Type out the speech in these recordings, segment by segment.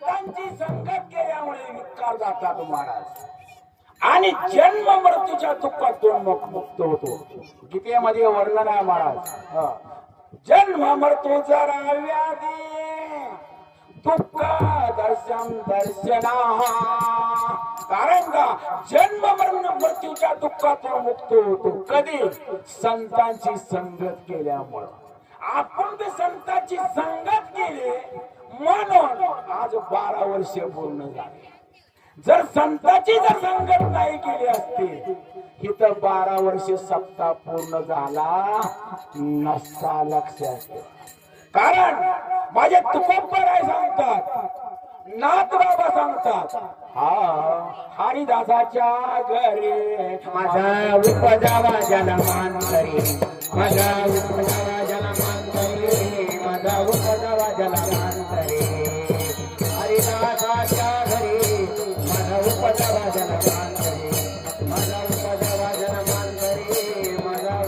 संतांची संगत केल्यामुळे विकार जातात महाराज आणि जन्म मृत्यूच्या दुःखातून मुक्त होतो. गीतेमध्ये वर्णन आहे महाराज. जन्म मृत्यू जरा व्याधी दुःख दर्शना. कारण का जन्म मरण मृत्यूच्या दुःखातून मुक्त होतो कधी? संतांची संगत केल्यामुळं. आपण ते संतांची संगत केली म्हणून आज 12 वर्ष पूर्ण झाले. जर संतांची जर संगत नाही केली असती इथं 12 वर्ष सप्ताह पूर्ण झाला नसता. लक्षात. कारण माझे तुकोबर आहे सांगतात, नाथ बाबा सांगतात, हरिदासाच्या घरी माझा उपजावा जलमान करी, माझा उपजावा जलमान करी, माझा उपजावा जलमान करी. हरिदासाच्या घरी माझा उपजावा जलमान करी, माझा उपजावा जलमान करी, माझा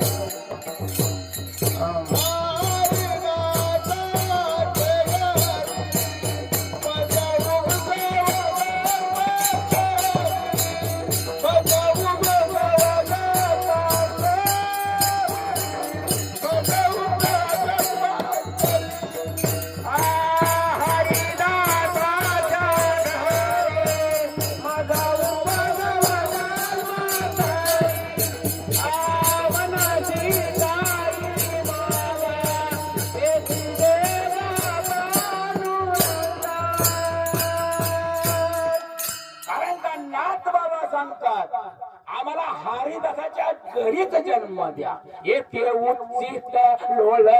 आम्हाला हरिदासाच्या घरीच जन्म द्या. येथे उचित लोळले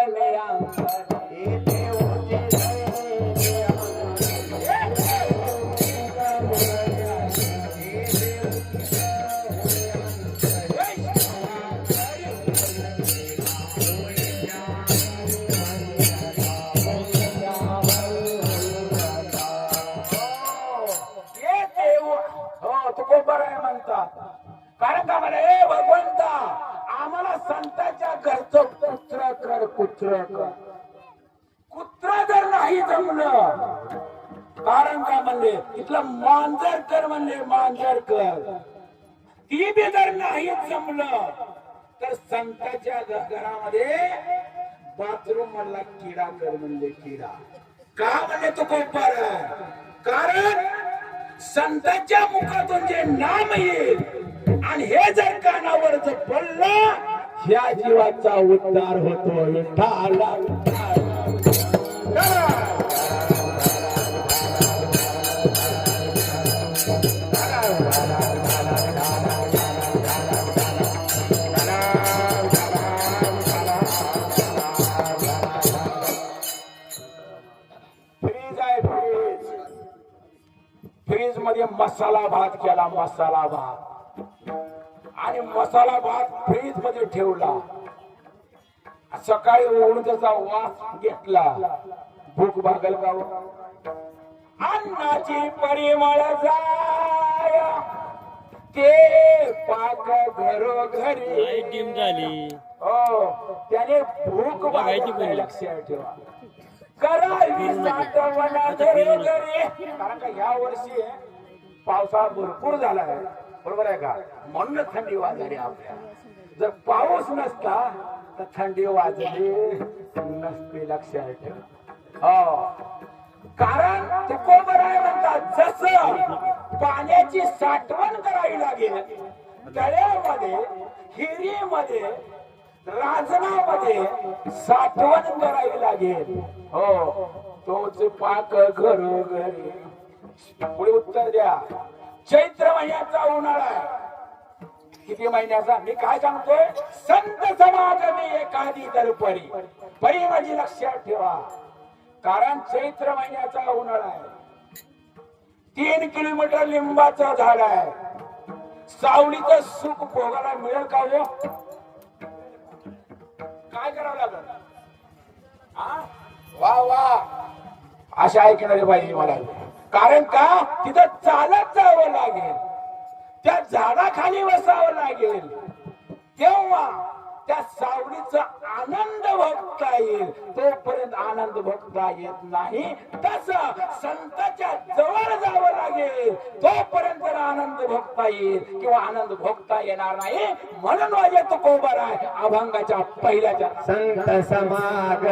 येथे उचित कारण का मला हे भगवंता आम्हाला संतांच्या घरचं कुत्र कर, कुत्र कर. कुत्र जर नाही जमलं, कारण का म्हणले इथलं मांजर कर, म्हणले मांजर कर. ती बी जर नाही जमलं तर संतांच्या घरामध्ये बाथरूम मधला किडा कर, म्हणले किडा. का म्हणजे तो कोपर? कारण संतांच्या मुखातून जे नाम येईल आणि हे जर कानावर जर पडलं ह्या जीवाचा उद्धार होतो. विठ्ठला फ्रीज मध्ये मसाला भात केला, मसाला भात, आणि मसाला भात फ्रीज मध्ये ठेवला. सकाळी उघडून त्याचा वास घेतला, भूक भागल का? अन्नाची परिमळ जाय ते पाक घरोघरी झाली. हो, त्याने भूक भागायची. लक्षात ठेवा. करावी साठवण घरोघरी. कारण का या वर्षी पावसाळा भरपूर झाला आहे, बरोबर आहे का? म्हणून थंडी वाजली आपल्या. जर पाऊस नसता तर थंडी वाजली नसते. लक्षात ठेवा. हो, कारण तुकोबर आहे म्हणतात जसं पाण्याची साठवण करावी लागेल तळ्यामध्ये, हिरीमध्ये, राजनामध्ये साठवण करावी लागेल. हो, तोच पाक घरोघरी. पुढे उत्तर द्या. चैत्र महिन्याचा उन्हाळा आहे. किती महिन्याचा? मी काय सांगतोय? संत समाज मी एखादी तर परी. परी माझी लक्षात ठेवा. कारण चैत्र महिन्याचा उन्हाळा आहे. 3 किलोमीटर लिंबाचं झाड आहे. सावलीचं सुख भोगायला मिळेल का हो? काय करावं लागेल? वा वा, अशा ऐकणारे पाहिजे मला. कारण का तिथं चालत जावं लागेल, त्या झाडाखाली बसावं लागेल, तेव्हा त्या सावलीचा आनंद भोगता येईल तोपर्यंत आनंद भोगता येत नाही. तसं संताच्या जवळ जावं लागेल तोपर्यंत आनंद भोगता येईल किंवा आनंद भोगता येणार नाही. म्हणून वाजत कोबर आहे अभंगाच्या पहिल्याच्या संत समाग